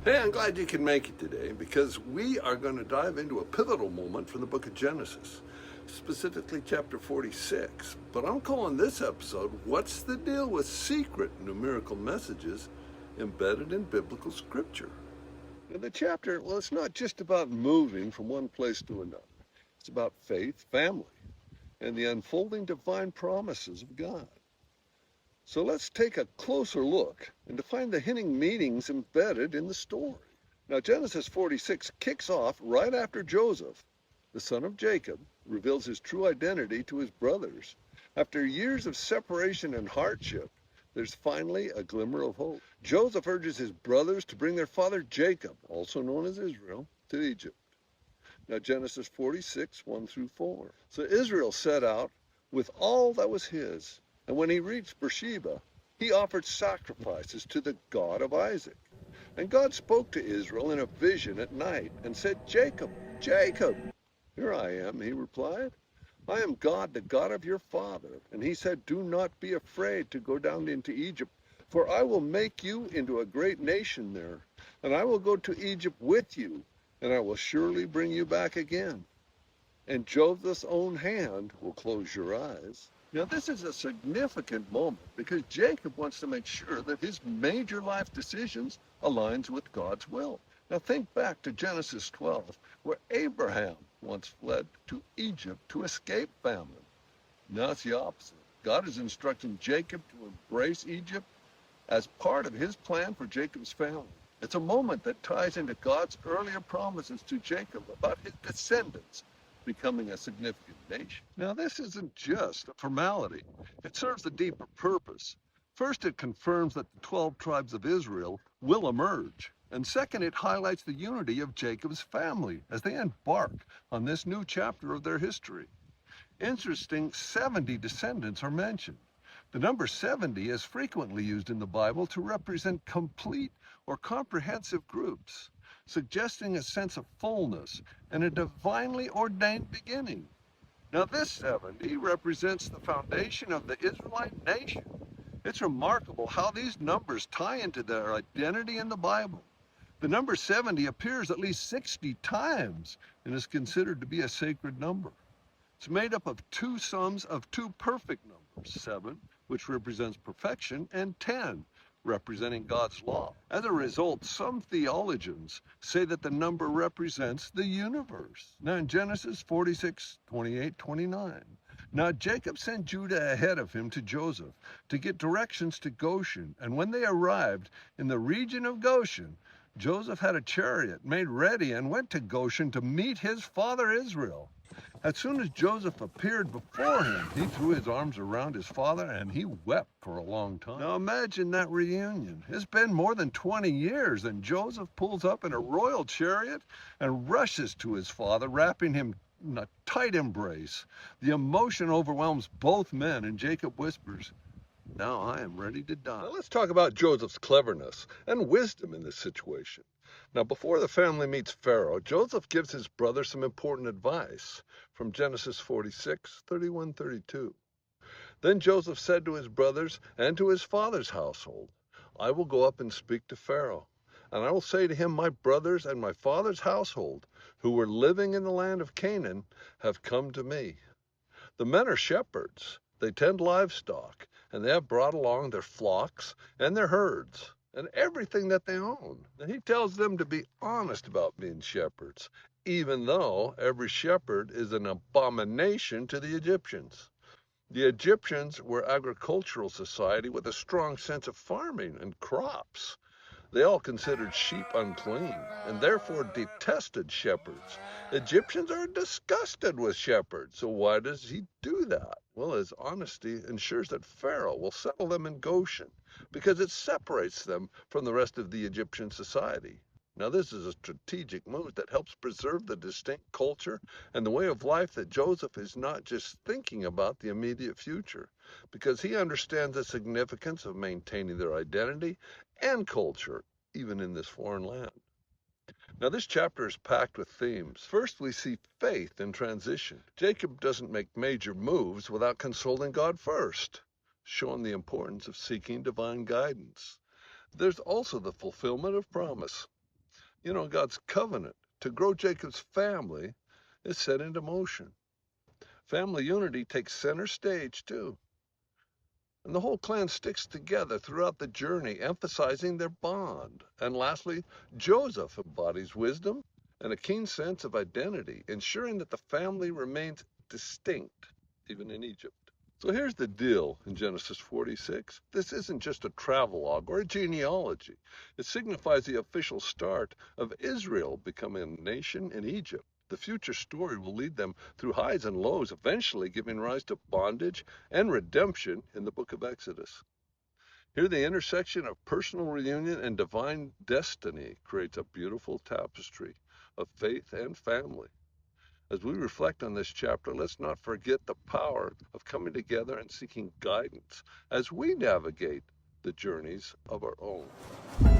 Hey, I'm glad you can make it today because we are going to dive into a pivotal moment from the book of Genesis, specifically chapter 46. But I'm calling this episode, What's the Deal with Secret Numerical Messages Embedded in Biblical Scripture? Now, the chapter, well, it's not just about moving from one place to another. It's about faith, family, and the unfolding divine promises of God. So let's take a closer look and define the hidden meanings embedded in the story. Now, Genesis 46 kicks off right after Joseph, the son of Jacob, reveals his true identity to his brothers. After years of separation and hardship, there's finally a glimmer of hope. Joseph urges his brothers to bring their father Jacob, also known as Israel, to Egypt. Now, Genesis 46, 1 through 4. So Israel set out with all that was his. And when he reached Beersheba, he offered sacrifices to the God of Isaac. And God spoke to Israel in a vision at night and said, Jacob, Jacob. Here I am, he replied. I am God, the God of your father. And he said, do not be afraid to go down into Egypt, for I will make you into a great nation there. And I will go to Egypt with you, and I will surely bring you back again. And Joseph's own hand will close your eyes. Now, this is a significant moment because Jacob wants to make sure that his major life decisions aligns with God's will. Now, think back to Genesis 12, where Abraham once fled to Egypt to escape famine. Now it's the opposite. God is instructing Jacob to embrace Egypt as part of his plan for Jacob's family. It's a moment that ties into God's earlier promises to Jacob about his descendants becoming a significant nation. Now, this isn't just a formality. It serves a deeper purpose. First, it confirms that the 12 tribes of Israel will emerge. And second, it highlights the unity of Jacob's family as they embark on this new chapter of their history. Interesting, 70 descendants are mentioned. The number 70 is frequently used in the Bible to represent complete or comprehensive groups, suggesting a sense of fullness and a divinely ordained beginning. Now, this 70 represents the foundation of the Israelite nation. It's remarkable how these numbers tie into their identity in the Bible. The number 70 appears at least 60 times and is considered to be a sacred number. It's made up of two sums of two perfect numbers, 7, which represents perfection, and 10, representing God's law. As a result, some theologians say that the number represents the universe. Now, in Genesis 46, 28, 29, now Jacob sent Judah ahead of him to Joseph to get directions to Goshen, and when they arrived in the region of Goshen, Joseph had a chariot made ready and went to Goshen to meet his father Israel. As soon as Joseph appeared before him, he threw his arms around his father and he wept for a long time. Now imagine that reunion. It's been more than 20 years and Joseph pulls up in a royal chariot and rushes to his father, wrapping him in a tight embrace. The emotion overwhelms both men and Jacob whispers, now I am ready to die. Now let's talk about Joseph's cleverness and wisdom in this situation. Now, before the family meets Pharaoh, Joseph gives his brother some important advice from Genesis 46, 31, 32. Then Joseph said to his brothers and to his father's household, I will go up and speak to Pharaoh, and I will say to him, my brothers and my father's household, who were living in the land of Canaan, have come to me. The men are shepherds. They tend livestock, and they have brought along their flocks and their herds and everything that they own. And he tells them to be honest about being shepherds, even though every shepherd is an abomination to the Egyptians. The Egyptians were agricultural society with a strong sense of farming and crops. They all considered sheep unclean and therefore detested shepherds. Egyptians are disgusted with shepherds, so why does he do that? Well, his honesty ensures that Pharaoh will settle them in Goshen because it separates them from the rest of the Egyptian society. Now, this is a strategic move that helps preserve the distinct culture and the way of life that Joseph is not just thinking about the immediate future, because he understands the significance of maintaining their identity and culture, even in this foreign land. Now, this chapter is packed with themes. First, we see faith in transition. Jacob doesn't make major moves without consulting God first, showing the importance of seeking divine guidance. There's also the fulfillment of promise. You know, God's covenant to grow Jacob's family is set into motion. Family unity takes center stage too. And the whole clan sticks together throughout the journey, emphasizing their bond. And lastly, Joseph embodies wisdom and a keen sense of identity, ensuring that the family remains distinct, even in Egypt. So here's the deal in Genesis 46. This isn't just a travelogue or a genealogy. It signifies the official start of Israel becoming a nation in Egypt. The future story will lead them through highs and lows, eventually giving rise to bondage and redemption in the book of Exodus. Here, the intersection of personal reunion and divine destiny creates a beautiful tapestry of faith and family. As we reflect on this chapter, let's not forget the power of coming together and seeking guidance as we navigate the journeys of our own.